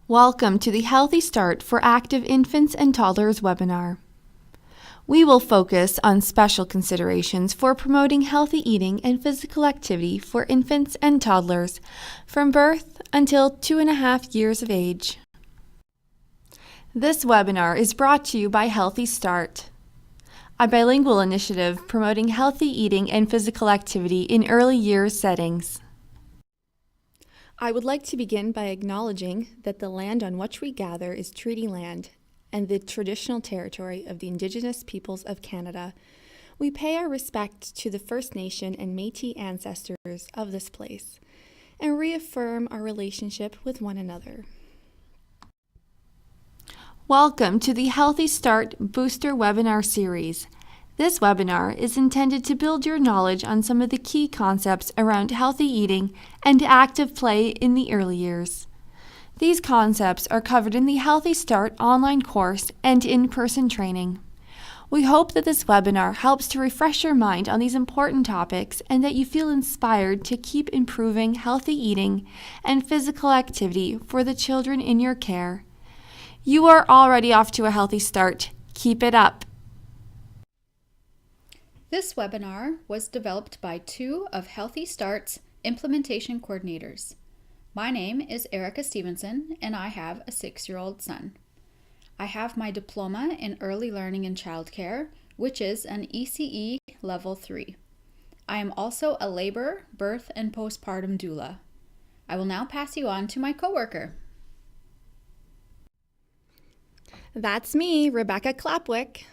Welcome to the Healthy Start for Active Infants and Toddlers webinar. We will focus on special considerations for promoting healthy eating and physical activity for infants and toddlers from birth until 2.5 years of age. This webinar is brought to you by Healthy Start, a bilingual initiative promoting healthy eating and physical activity in early years settings. I would like to begin by acknowledging that the land on which we gather is treaty land and the traditional territory of the Indigenous peoples of Canada. We pay our respect to the First Nation and Métis ancestors of this place and reaffirm our relationship with one another. Welcome to the Healthy Start Booster webinar series. This webinar is intended to build your knowledge on some of the key concepts around healthy eating and active play in the early years. These concepts are covered in the Healthy Start online course and in-person training. We hope that this webinar helps to refresh your mind on these important topics and that you feel inspired to keep improving healthy eating and physical activity for the children in your care. You are already off to a healthy start. Keep it up. This webinar was developed by two of Healthy Start's implementation coordinators. My name is Erica Stevenson, and I have a 6-year-old son. I have my diploma in early learning and childcare, which is an ECE Level 3. I am also a labor, birth, and postpartum doula. I will now pass you on to my coworker. That's me, Rebecca Clapwick.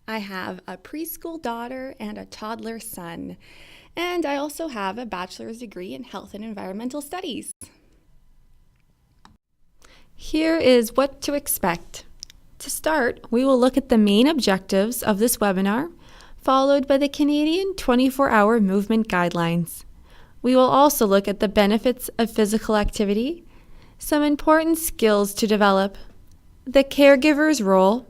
I have a preschool daughter and a toddler son, and I also have a bachelor's degree in health and environmental studies. Here is what to expect. To start, we will look at the main objectives of this webinar, followed by the Canadian 24-hour movement guidelines. We will also look at the benefits of physical activity, some important skills to develop, the caregiver's role,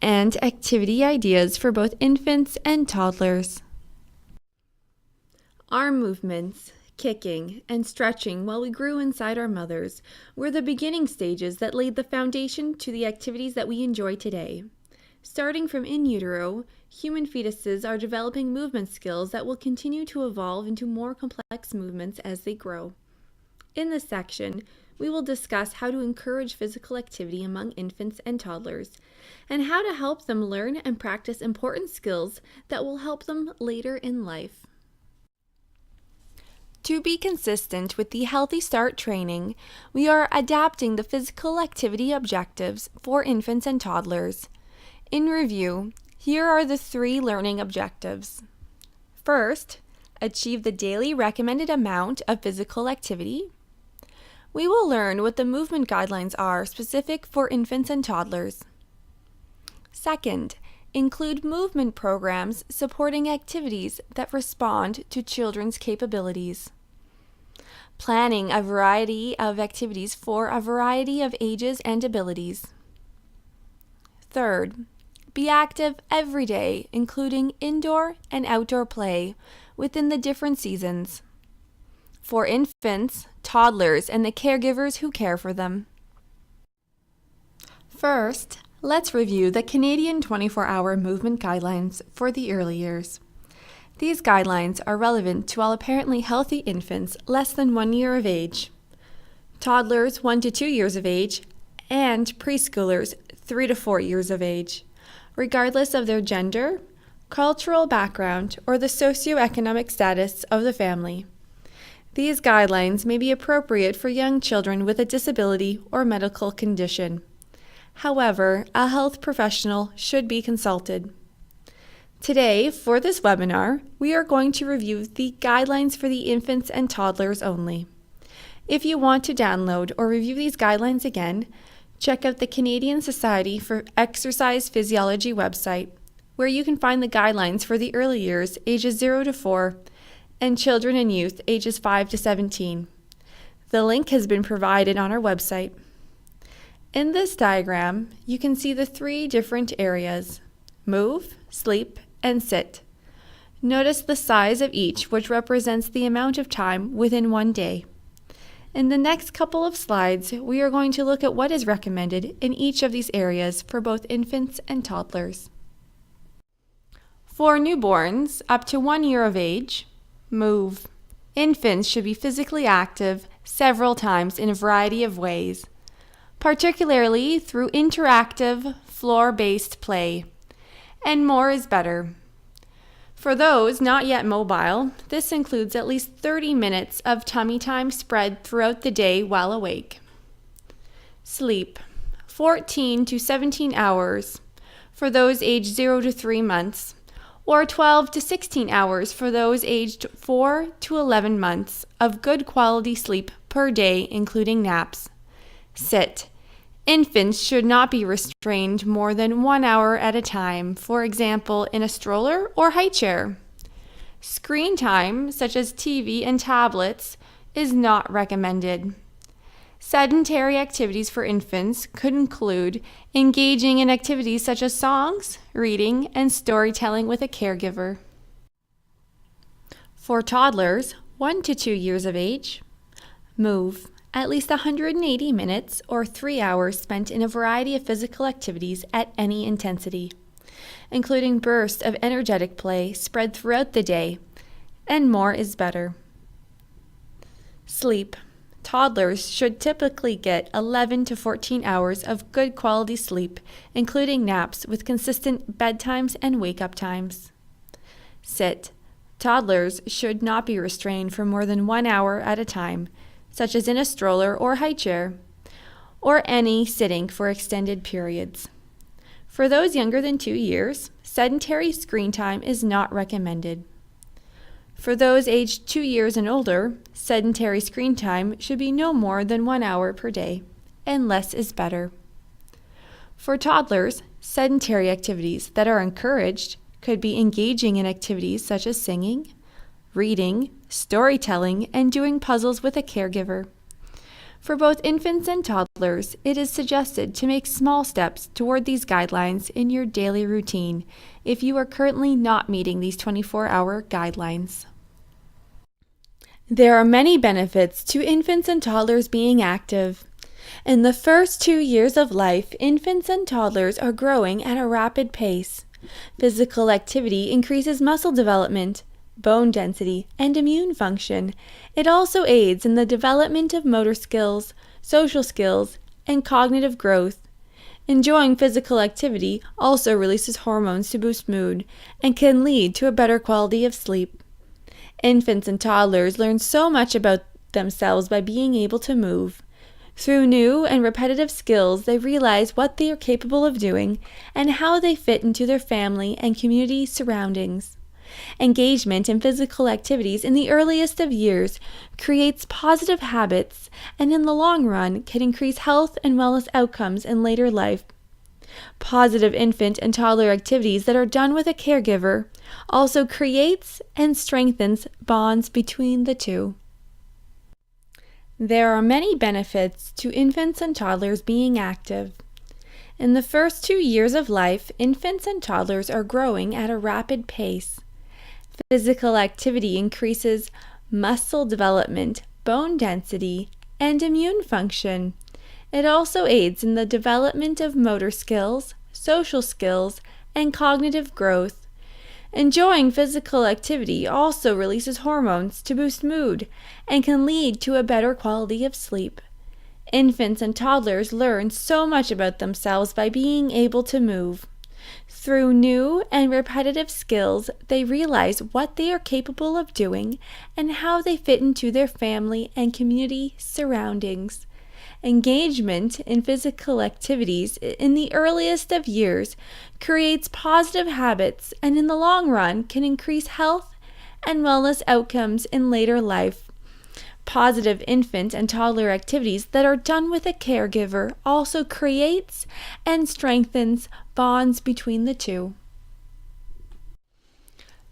and activity ideas for both infants and toddlers. Arm movements, kicking, and stretching while we grew inside our mothers were the beginning stages that laid the foundation to the activities that we enjoy today. Starting from in utero, human fetuses are developing movement skills that will continue to evolve into more complex movements as they grow. In this section, we will discuss how to encourage physical activity among infants and toddlers, and how to help them learn and practice important skills that will help them later in life. To be consistent with the Healthy Start training, we are adapting the physical activity objectives for infants and toddlers. In review, here are the 3 learning objectives. First, achieve the daily recommended amount of physical activity. We will learn what the movement guidelines are specific for infants and toddlers. Second, include movement programs supporting activities that respond to children's capabilities. Planning a variety of activities for a variety of ages and abilities. Third, be active every day, including indoor and outdoor play within the different seasons. For infants, toddlers, and the caregivers who care for them. First, let's review the Canadian 24-hour movement guidelines for the early years. These guidelines are relevant to all apparently healthy infants less than 1 year of age, toddlers 1 to 2 years of age, and preschoolers 3 to 4 years of age, regardless of their gender, cultural background, or the socioeconomic status of the family. These guidelines may be appropriate for young children with a disability or medical condition. However, a health professional should be consulted. Today, for this webinar, we are going to review the guidelines for the infants and toddlers only. If you want to download or review these guidelines again, check out the Canadian Society for Exercise Physiology website, where you can find the guidelines for the early years, ages 0 to 4, and children and youth ages 5 to 17. The link has been provided on our website. In this diagram, you can see the 3 different areas: move, sleep, and sit. Notice the size of each, which represents the amount of time within one day. In the next couple of slides, we are going to look at what is recommended in each of these areas for both infants and toddlers. For newborns up to 1 year of age, move. Infants should be physically active several times in a variety of ways, particularly through interactive, floor-based play, and more is better. For those not yet mobile, this includes at least 30 minutes of tummy time spread throughout the day while awake. Sleep, 14 to 17 hours for those aged 0 to 3 months, or 12 to 16 hours for those aged 4 to 11 months of good quality sleep per day, including naps. Sit. Infants should not be restrained more than 1 hour at a time, for example, in a stroller or high chair. Screen time, such as TV and tablets, is not recommended. Sedentary activities for infants could include engaging in activities such as songs, reading, and storytelling with a caregiver. For toddlers 1 to 2 years of age, move. At least 180 minutes or 3 hours spent in a variety of physical activities at any intensity, including bursts of energetic play spread throughout the day, and more is better. Sleep. Toddlers should typically get 11 to 14 hours of good quality sleep, including naps with consistent bedtimes and wake-up times. Sit. Toddlers should not be restrained for more than 1 hour at a time, such as in a stroller or high chair, or any sitting for extended periods. For those younger than 2 years, sedentary screen time is not recommended. For those aged 2 years and older, sedentary screen time should be no more than 1 hour per day, and less is better. For toddlers, sedentary activities that are encouraged could be engaging in activities such as singing, reading, storytelling, and doing puzzles with a caregiver. For both infants and toddlers, it is suggested to make small steps toward these guidelines in your daily routine if you are currently not meeting these 24-hour guidelines. There are many benefits to infants and toddlers being active. In the first 2 years of life, infants and toddlers are growing at a rapid pace. Physical activity increases muscle development, bone density, and immune function. It also aids in the development of motor skills, social skills, and cognitive growth. Enjoying physical activity also releases hormones to boost mood and can lead to a better quality of sleep. Infants and toddlers learn so much about themselves by being able to move. Through new and repetitive skills, they realize what they are capable of doing and how they fit into their family and community surroundings. Engagement in physical activities in the earliest of years creates positive habits and in the long run can increase health and wellness outcomes in later life. Positive infant and toddler activities that are done with a caregiver also creates and strengthens bonds between the two. There are many benefits to infants and toddlers being active. In the first 2 years of life, infants and toddlers are growing at a rapid pace. Physical activity increases muscle development, bone density, and immune function. It also aids in the development of motor skills, social skills, and cognitive growth. Enjoying physical activity also releases hormones to boost mood and can lead to a better quality of sleep. Infants and toddlers learn so much about themselves by being able to move. Through new and repetitive skills, they realize what they are capable of doing and how they fit into their family and community surroundings. Engagement in physical activities in the earliest of years creates positive habits and in the long run can increase health and wellness outcomes in later life. Positive infant and toddler activities that are done with a caregiver also creates and strengthens bonds between the two.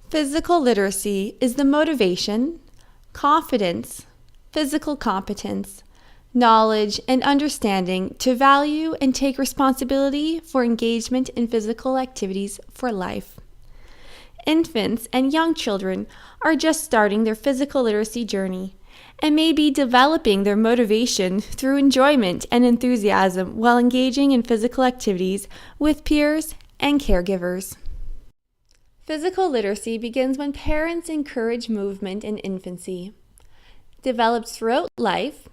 Physical literacy is the motivation, confidence, physical competence, knowledge, and understanding to value and take responsibility for engagement in physical activities for life. Infants and young children are just starting their physical literacy journey, and may be developing their motivation through enjoyment and enthusiasm while engaging in physical activities with peers and caregivers. Physical literacy begins when parents encourage movement in infancy, develops throughout life,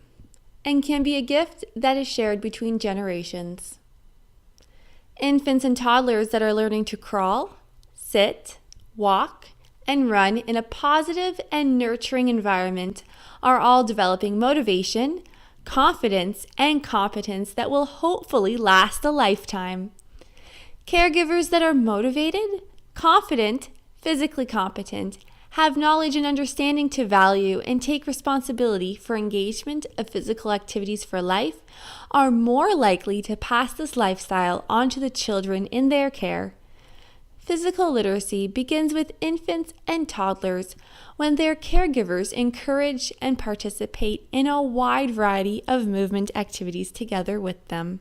and can be a gift that is shared between generations. Infants and toddlers that are learning to crawl, sit, walk, and run in a positive and nurturing environment are all developing motivation, confidence, and competence that will hopefully last a lifetime. Caregivers that are motivated, confident, physically competent, have knowledge and understanding to value and take responsibility for engagement of physical activities for life are more likely to pass this lifestyle on to the children in their care. Physical literacy begins with infants and toddlers when their caregivers encourage and participate in a wide variety of movement activities together with them.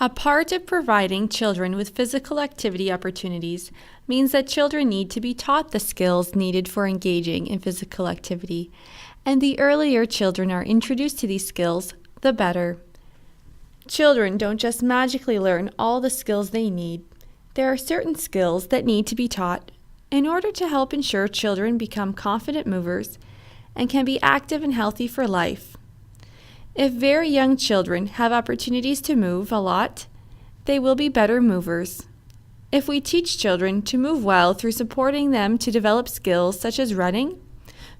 A part of providing children with physical activity opportunities means that children need to be taught the skills needed for engaging in physical activity, and the earlier children are introduced to these skills, the better. Children don't just magically learn all the skills they need. There are certain skills that need to be taught in order to help ensure children become confident movers and can be active and healthy for life. If very young children have opportunities to move a lot, they will be better movers. If we teach children to move well through supporting them to develop skills such as running,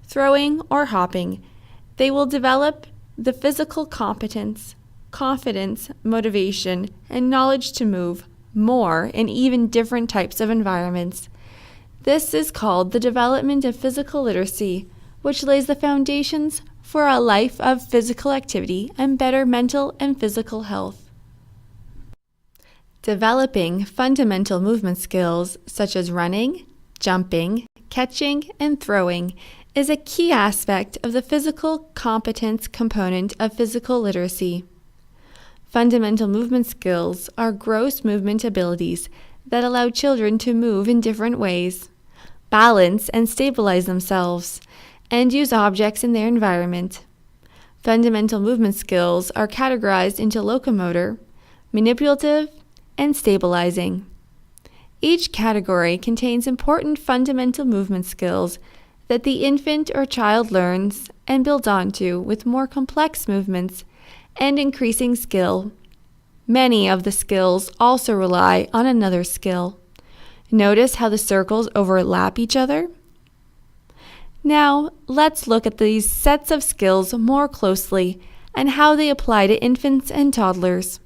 throwing, or hopping, they will develop the physical competence, confidence, motivation, and knowledge to move more in even different types of environments. This is called the development of physical literacy, which lays the foundations for a life of physical activity and better mental and physical health. Developing fundamental movement skills such as running, jumping, catching, and throwing is a key aspect of the physical competence component of physical literacy. Fundamental movement skills are gross movement abilities that allow children to move in different ways, balance and stabilize themselves, and use objects in their environment. Fundamental movement skills are categorized into locomotor, manipulative, and stabilizing. Each category contains important fundamental movement skills that the infant or child learns and builds onto with more complex movements and increasing skill. Many of the skills also rely on another skill. Notice how the circles overlap each other? Now, let's look at these sets of skills more closely and how they apply to infants and toddlers.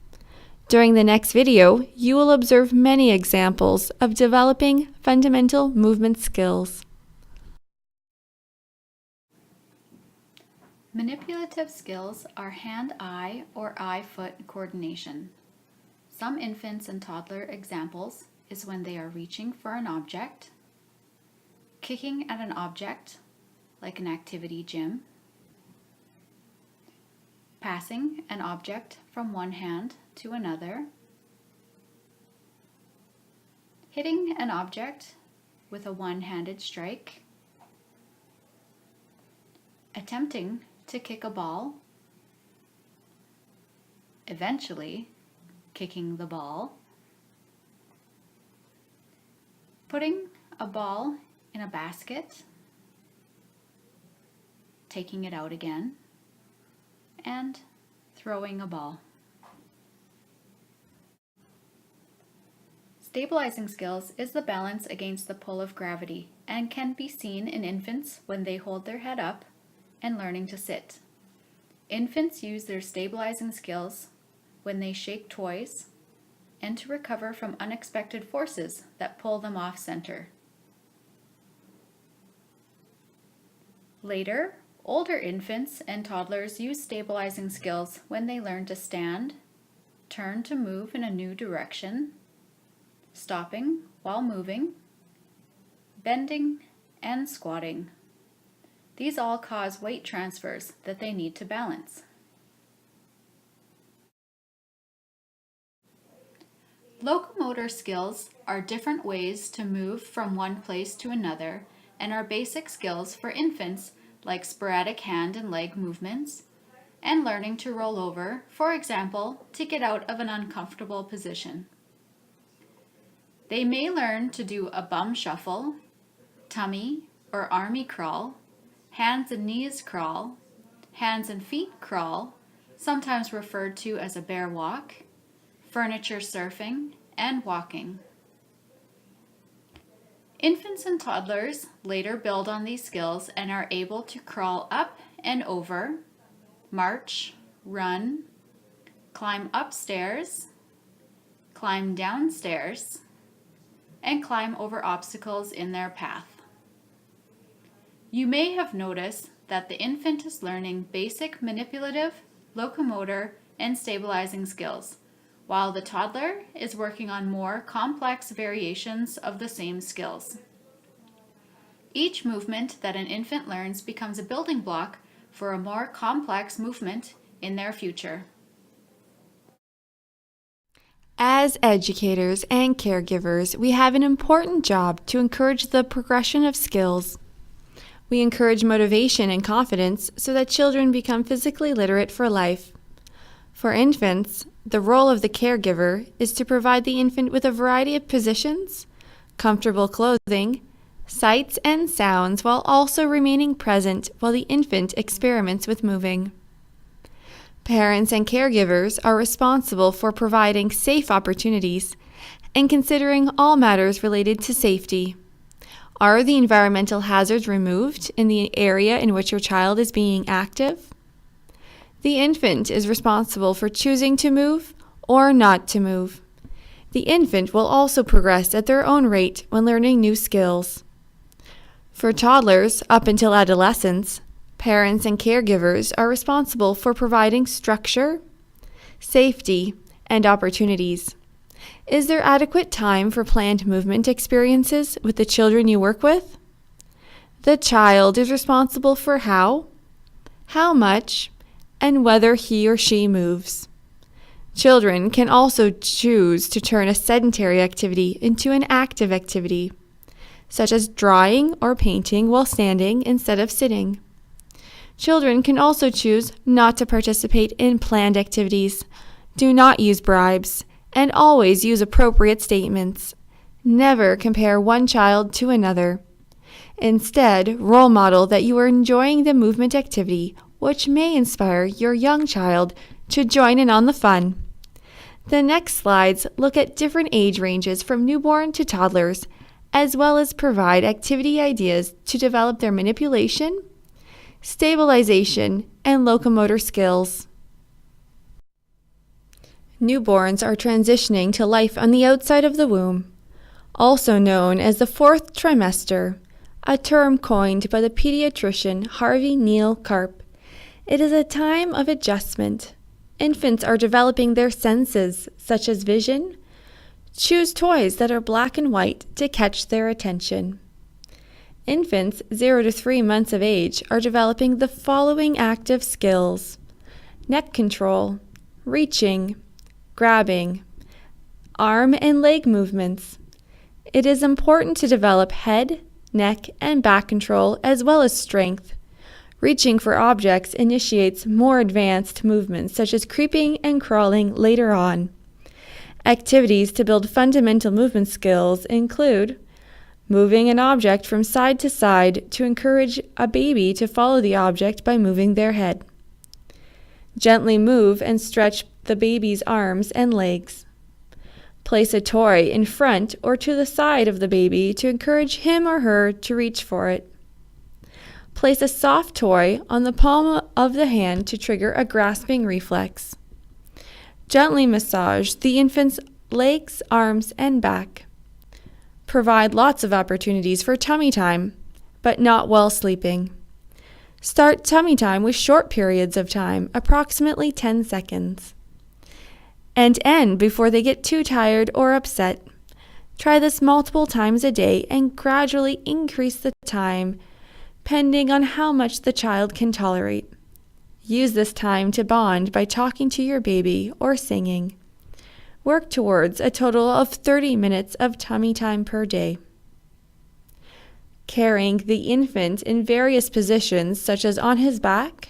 During the next video, you will observe many examples of developing fundamental movement skills. Manipulative skills are hand-eye or eye-foot coordination. Some infants and toddler examples is when they are reaching for an object, kicking at an object, like an activity gym, passing an object from one hand to another, hitting an object with a one-handed strike, attempting to kick a ball, eventually kicking the ball, putting a ball in a basket, taking it out again, and throwing a ball. Stabilizing skills is the balance against the pull of gravity and can be seen in infants when they hold their head up and learning to sit. Infants use their stabilizing skills when they shake toys and to recover from unexpected forces that pull them off center. Later, older infants and toddlers use stabilizing skills when they learn to stand, turn to move in a new direction, stopping while moving, bending, and squatting. These all cause weight transfers that they need to balance. Locomotor skills are different ways to move from one place to another and are basic skills for infants like sporadic hand and leg movements, and learning to roll over, for example, to get out of an uncomfortable position. They may learn to do a bum shuffle, tummy or army crawl, hands and knees crawl, hands and feet crawl, sometimes referred to as a bear walk, furniture surfing, and walking. Infants and toddlers later build on these skills and are able to crawl up and over, march, run, climb upstairs, climb downstairs, and climb over obstacles in their path. You may have noticed that the infant is learning basic manipulative, locomotor, and stabilizing skills, while the toddler is working on more complex variations of the same skills. Each movement that an infant learns becomes a building block for a more complex movement in their future. As educators and caregivers, we have an important job to encourage the progression of skills. We encourage motivation and confidence so that children become physically literate for life. For infants, the role of the caregiver is to provide the infant with a variety of positions, comfortable clothing, sights and sounds, while also remaining present while the infant experiments with moving. Parents and caregivers are responsible for providing safe opportunities and considering all matters related to safety. Are the environmental hazards removed in the area in which your child is being active? The infant is responsible for choosing to move or not to move. The infant will also progress at their own rate when learning new skills. For toddlers up until adolescence, parents and caregivers are responsible for providing structure, safety, and opportunities. Is there adequate time for planned movement experiences with the children you work with? The child is responsible for how much, and whether he or she moves. Children can also choose to turn a sedentary activity into an active activity, such as drawing or painting while standing instead of sitting. Children can also choose not to participate in planned activities, do not use bribes, and always use appropriate statements. Never compare one child to another. Instead, role model that you are enjoying the movement activity, which may inspire your young child to join in on the fun. The next slides look at different age ranges from newborn to toddlers, as well as provide activity ideas to develop their manipulation, stabilization, and locomotor skills. Newborns are transitioning to life on the outside of the womb, also known as the fourth trimester, a term coined by the pediatrician Harvey Neal Karp. It is a time of adjustment. Infants are developing their senses, such as vision. Choose toys that are black and white to catch their attention. Infants 0 to 3 months of age are developing the following active skills: neck control, reaching, grabbing, arm and leg movements. It is important to develop head, neck, and back control as well as strength. Reaching for objects initiates more advanced movements such as creeping and crawling later on. Activities to build fundamental movement skills include moving an object from side to side to encourage a baby to follow the object by moving their head. Gently move and stretch the baby's arms and legs. Place a toy in front or to the side of the baby to encourage him or her to reach for it. Place a soft toy on the palm of the hand to trigger a grasping reflex. Gently massage the infant's legs, arms, and back. Provide lots of opportunities for tummy time, but not while sleeping. Start tummy time with short periods of time, approximately 10 seconds. And end before they get too tired or upset. Try this multiple times a day and gradually increase the time, depending on how much the child can tolerate. Use this time to bond by talking to your baby or singing. Work towards a total of 30 minutes of tummy time per day. carrying the infant in various positions such as on his back,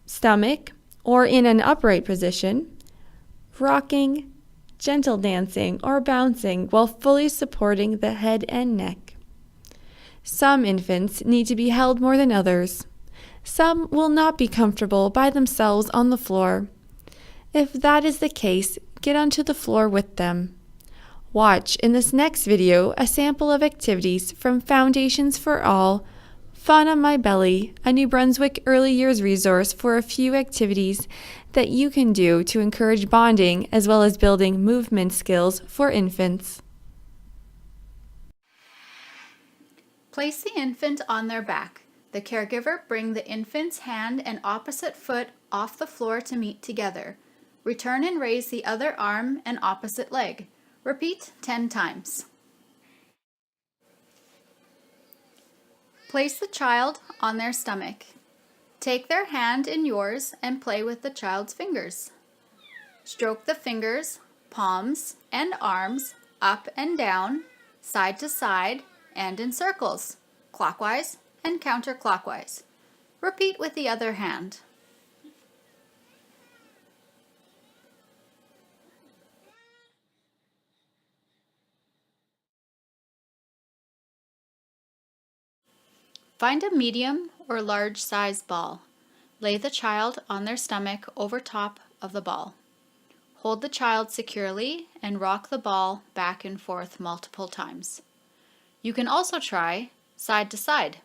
stomach, or in an upright position, rocking, gentle dancing, or bouncing while fully supporting the head and neck. Some infants need to be held more than others. Some will not be comfortable by themselves on the floor. If that is the case, get onto the floor with them. Watch in this next video a sample of activities from Foundations for All, Fun on My Belly, a New Brunswick early years resource for a few activities that you can do to encourage bonding as well as building movement skills for infants. Place the infant on their back. The caregiver bring the infant's hand and opposite foot off the floor to meet together. Return and raise the other arm and opposite leg. Repeat 10 times. Place the child on their stomach. Take their hand in yours and play with the child's fingers. Stroke the fingers, palms, and arms up and down, side to side, and in circles, clockwise and counterclockwise. Repeat with the other hand. Find a medium or large size ball. Lay the child on their stomach over top of the ball. Hold the child securely and rock the ball back and forth multiple times. You can also try side to side.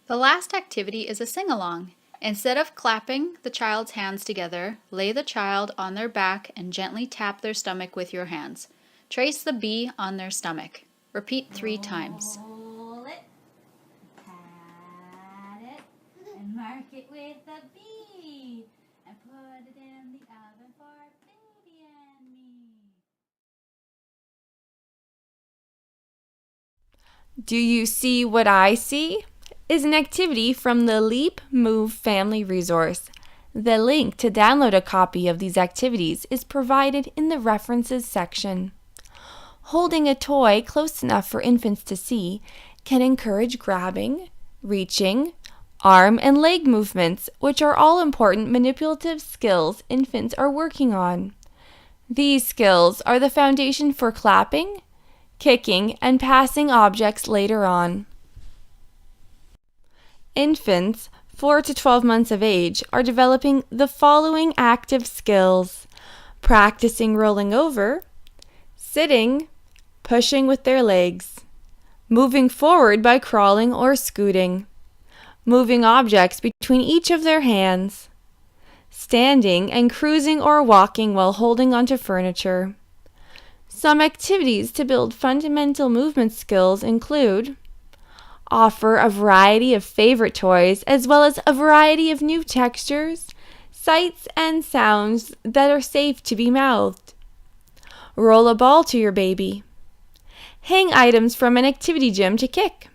The last activity is a sing-along. Instead of clapping the child's hands together, lay the child on their back and gently tap their stomach with your hands. Trace the B on their stomach. Repeat 3 times. Roll it, pat it, and mark it with a B, and put it in the oven for baby and me. Do you see what I see? Is an activity from the Leap Move Family Resource. The link to download a copy of these activities is provided in the references section. Holding a toy close enough for infants to see can encourage grabbing, reaching, arm and leg movements, which are all important manipulative skills infants are working on. These skills are the foundation for clapping, kicking, and passing objects later on. Infants 4 to 12 months of age are developing the following active skills: practicing rolling over, sitting, pushing with their legs, moving forward by crawling or scooting, moving objects between each of their hands, standing and cruising or walking while holding onto furniture. Some activities to build fundamental movement skills include: offer a variety of favorite toys as well as a variety of new textures, sights, and sounds that are safe to be mouthed. Roll a ball to your baby. Hang items from an activity gym to kick.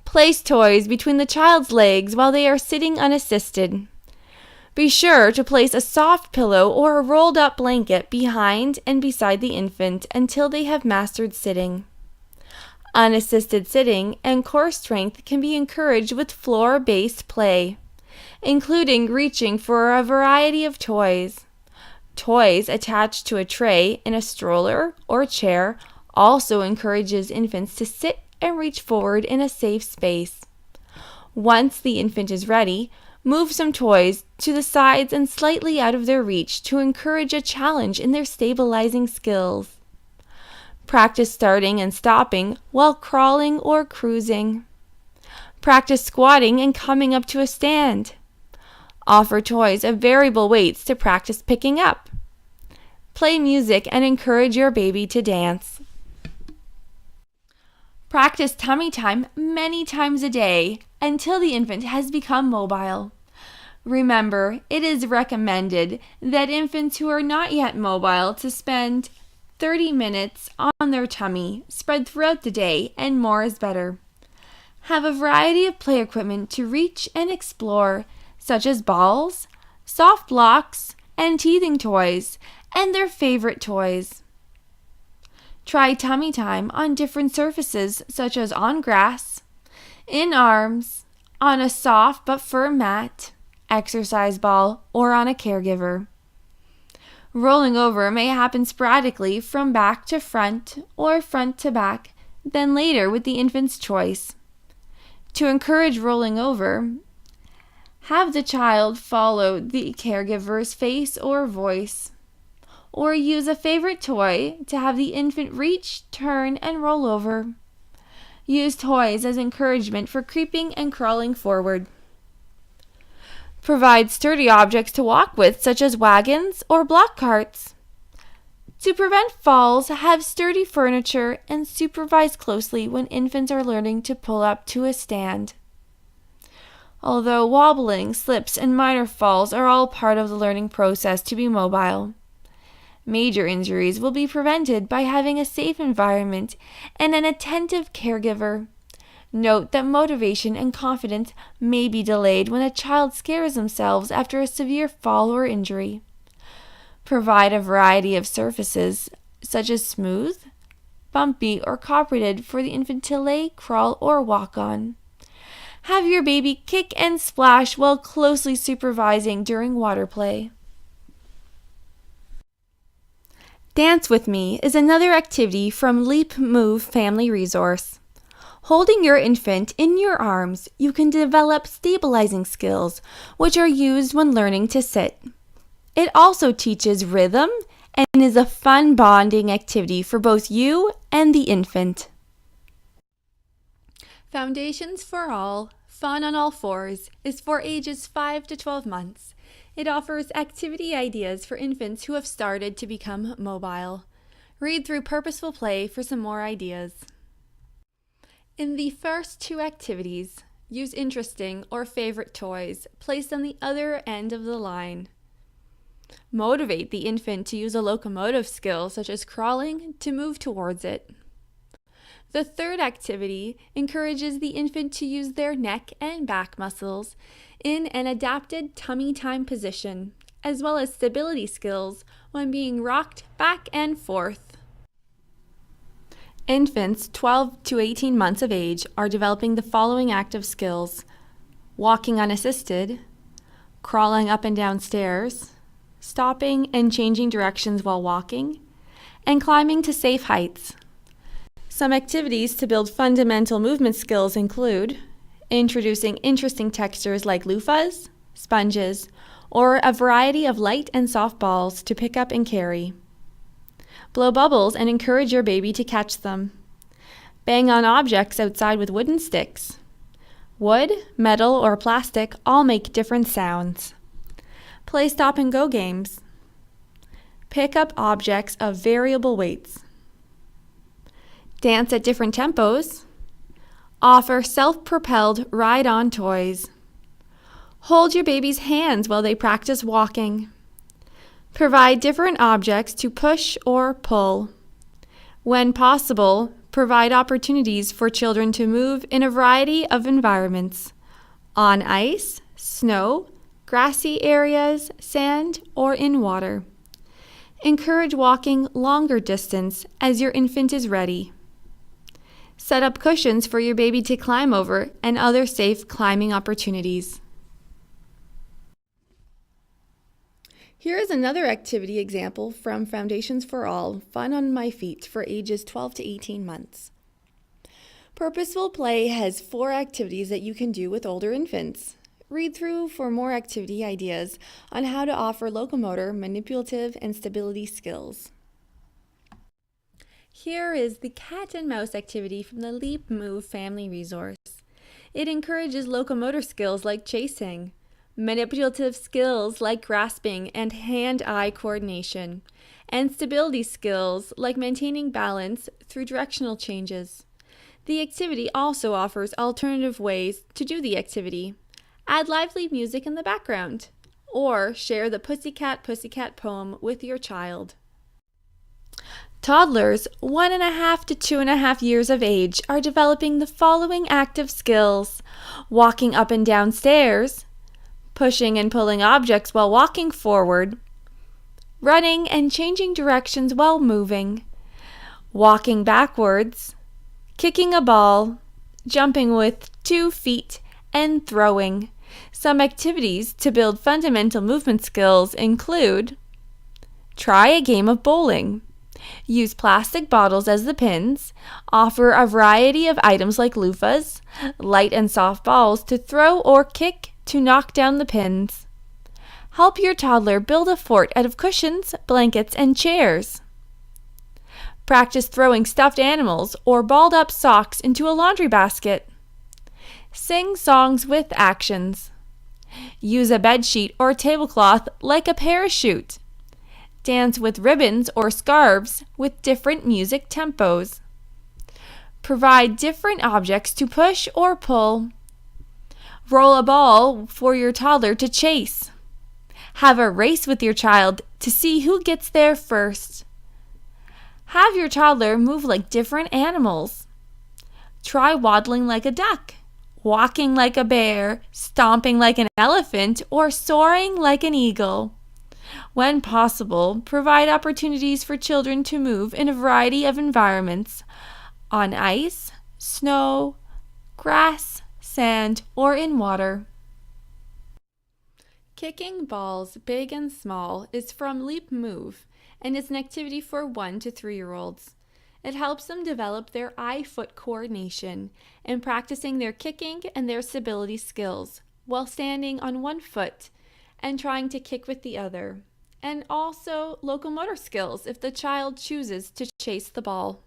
Place toys between the child's legs while they are sitting unassisted. Be sure to place a soft pillow or a rolled up blanket behind and beside the infant until they have mastered sitting. Unassisted sitting and core strength can be encouraged with floor-based play, including reaching for a variety of toys. Toys attached to a tray in a stroller or chair also encourages infants to sit and reach forward in a safe space. Once the infant is ready, move some toys to the sides and slightly out of their reach to encourage a challenge in their stabilizing skills. Practice starting and stopping while crawling or cruising. Practice squatting and coming up to a stand. Offer toys of variable weights to practice picking up. Play music and encourage your baby to dance. Practice tummy time many times a day until the infant has become mobile. Remember, it is recommended that infants who are not yet mobile to spend 30 minutes on their tummy, spread throughout the day, and more is better. Have a variety of play equipment to reach and explore, such as balls, soft blocks, and teething toys, and their favorite toys. Try tummy time on different surfaces, such as on grass, in arms, on a soft but firm mat, exercise ball, or on a caregiver. Rolling over may happen sporadically from back to front or front to back, then later with the infant's choice. To encourage rolling over, have the child follow the caregiver's face or voice, or use a favorite toy to have the infant reach, turn, and roll over. Use toys as encouragement for creeping and crawling forward. Provide sturdy objects to walk with, such as wagons or block carts. To prevent falls, have sturdy furniture and supervise closely when infants are learning to pull up to a stand. Although wobbling, slips, and minor falls are all part of the learning process to be mobile, major injuries will be prevented by having a safe environment and an attentive caregiver. Note that motivation and confidence may be delayed when a child scares themselves after a severe fall or injury. Provide a variety of surfaces, such as smooth, bumpy, or carpeted for the infant to lay, crawl, or walk on. Have your baby kick and splash while closely supervising during water play. Dance with Me is another activity from Leap Move Family Resource. Holding your infant in your arms, you can develop stabilizing skills, which are used when learning to sit. It also teaches rhythm and is a fun bonding activity for both you and the infant. Foundations for All, Fun on All Fours, is for ages 5 to 12 months. It offers activity ideas for infants who have started to become mobile. Read through Purposeful Play for some more ideas. In the first two activities, use interesting or favorite toys placed on the other end of the line. Motivate the infant to use a locomotive skill such as crawling to move towards it. The third activity encourages the infant to use their neck and back muscles in an adapted tummy time position, as well as stability skills when being rocked back and forth. Infants 12 to 18 months of age are developing the following active skills: walking unassisted, crawling up and down stairs, stopping and changing directions while walking, and climbing to safe heights. Some activities to build fundamental movement skills include introducing interesting textures like loofahs, sponges, or a variety of light and soft balls to pick up and carry. Blow bubbles and encourage your baby to catch them. Bang on objects outside with wooden sticks. Wood, metal, or plastic all make different sounds. Play stop and go games. Pick up objects of variable weights. Dance at different tempos. Offer self-propelled ride-on toys. Hold your baby's hands while they practice walking. Provide different objects to push or pull. When possible, provide opportunities for children to move in a variety of environments: on ice, snow, grassy areas, sand, or in water. Encourage walking longer distance as your infant is ready. Set up cushions for your baby to climb over and other safe climbing opportunities. Here is another activity example from Foundations for All, Fun on My Feet for ages 12 to 18 months. Purposeful Play has 4 activities that you can do with older infants. Read through for more activity ideas on how to offer locomotor, manipulative, and stability skills. Here is the cat and mouse activity from the Leap Move Family Resource. It encourages locomotor skills like chasing, manipulative skills like grasping and hand-eye coordination, and stability skills like maintaining balance through directional changes. The activity also offers alternative ways to do the activity. Add lively music in the background, or share the Pussycat Pussycat poem with your child. Toddlers 1.5 to 2.5 years of age are developing the following active skills: walking up and down stairs, pushing and pulling objects while walking forward, running and changing directions while moving, walking backwards, kicking a ball, jumping with 2 feet, and throwing. Some activities to build fundamental movement skills include: try a game of bowling. Use plastic bottles as the pins. Offer a variety of items like loofahs, light and soft balls to throw or kick to knock down the pins. Help your toddler build a fort out of cushions, blankets, and chairs. Practice throwing stuffed animals or balled up socks into a laundry basket. Sing songs with actions. Use a bedsheet or tablecloth like a parachute. Dance with ribbons or scarves with different music tempos. Provide different objects to push or pull. Roll a ball for your toddler to chase. Have a race with your child to see who gets there first. Have your toddler move like different animals. Try waddling like a duck, walking like a bear, stomping like an elephant, or soaring like an eagle. When possible, provide opportunities for children to move in a variety of environments: on ice, snow, grass, sand, or in water. Kicking balls big and small is from Leap Move and is an activity for 1 to 3-year-olds. It helps them develop their eye-foot coordination and practicing their kicking and their stability skills while standing on one foot and trying to kick with the other, and also locomotor skills if the child chooses to chase the ball.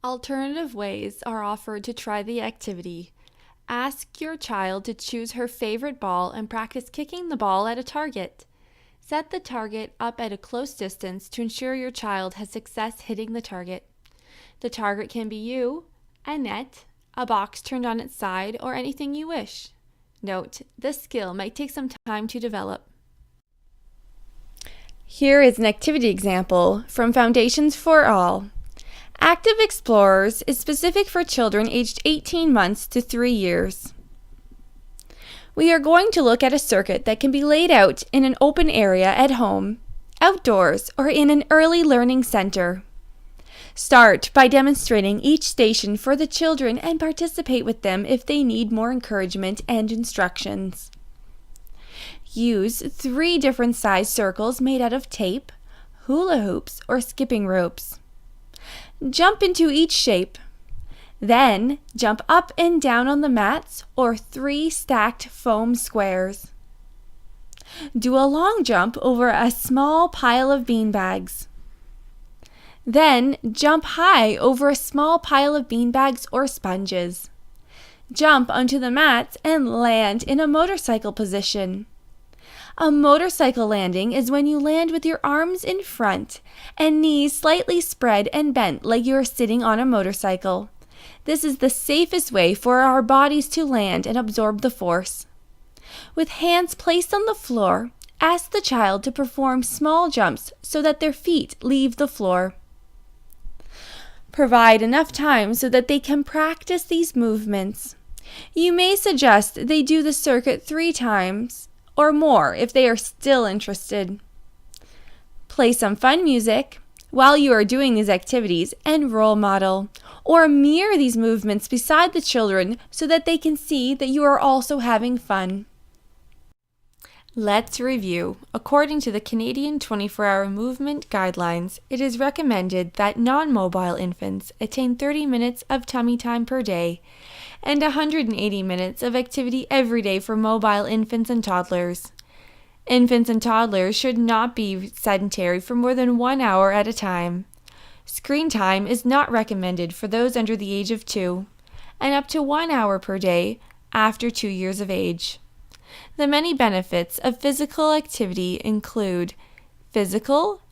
Alternative ways are offered to try the activity. Ask your child to choose her favorite ball and practice kicking the ball at a target. Set the target up at a close distance to ensure your child has success hitting the target. The target can be you, a net, a box turned on its side, or anything you wish. Note, this skill might take some time to develop. Here is an activity example from Foundations for All. Active Explorers is specific for children aged 18 months to 3 years. We are going to look at a circuit that can be laid out in an open area at home, outdoors, or in an early learning center. Start by demonstrating each station for the children and participate with them if they need more encouragement and instructions. Use 3 different size circles made out of tape, hula hoops, or skipping ropes. Jump into each shape. Then jump up and down on the mats or 3 stacked foam squares. Do a long jump over a small pile of beanbags. Then jump high over a small pile of beanbags or sponges. Jump onto the mats and land in a motorcycle position. A motorcycle landing is when you land with your arms in front and knees slightly spread and bent like you are sitting on a motorcycle. This is the safest way for our bodies to land and absorb the force. With hands placed on the floor, ask the child to perform small jumps so that their feet leave the floor. Provide enough time so that they can practice these movements. You may suggest they do the circuit 3 times or more if they are still interested. Play some fun music while you are doing these activities and role model or mirror these movements beside the children so that they can see that you are also having fun. Let's review. According to the Canadian 24-Hour Movement Guidelines, it is recommended that non-mobile infants attain 30 minutes of tummy time per day and 180 minutes of activity every day for mobile infants and toddlers. Infants and toddlers should not be sedentary for more than 1 hour at a time. Screen time is not recommended for those under the age of 2, and up to 1 hour per day after 2 years of age. The many benefits of physical activity include physical,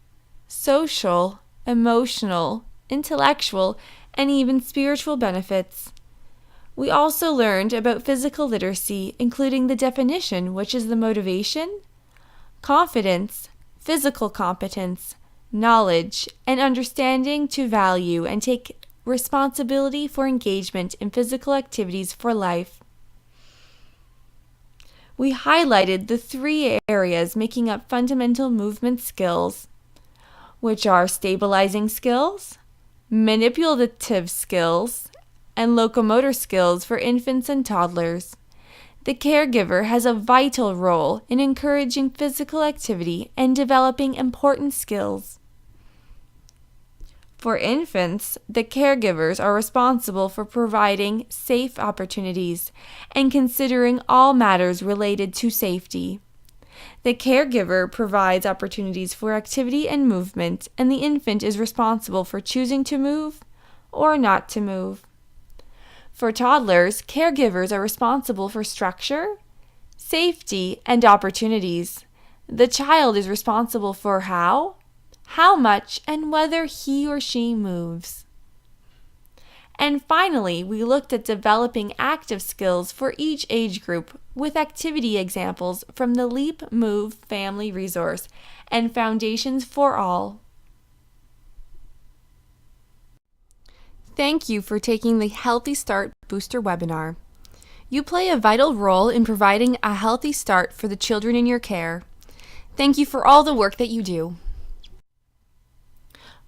social, emotional, intellectual, and even spiritual benefits. We also learned about physical literacy, including the definition, which is the motivation, confidence, physical competence, knowledge, and understanding to value and take responsibility for engagement in physical activities for life. We highlighted the 3 areas making up fundamental movement skills, which are stabilizing skills, manipulative skills, and locomotor skills for infants and toddlers. The caregiver has a vital role in encouraging physical activity and developing important skills. For infants, the caregivers are responsible for providing safe opportunities and considering all matters related to safety. The caregiver provides opportunities for activity and movement, and the infant is responsible for choosing to move or not to move. For toddlers, caregivers are responsible for structure, safety, and opportunities. The child is responsible for how much, and whether he or she moves. And finally, we looked at developing active skills for each age group with activity examples from the Leap Move Family Resource and Foundations for All. Thank you for taking the Healthy Start Booster webinar. You play a vital role in providing a healthy start for the children in your care. Thank you for all the work that you do.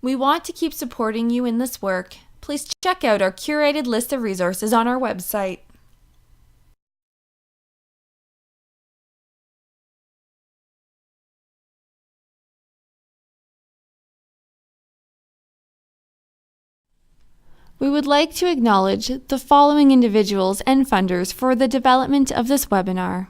We want to keep supporting you in this work. Please check out our curated list of resources on our website. We would like to acknowledge the following individuals and funders for the development of this webinar.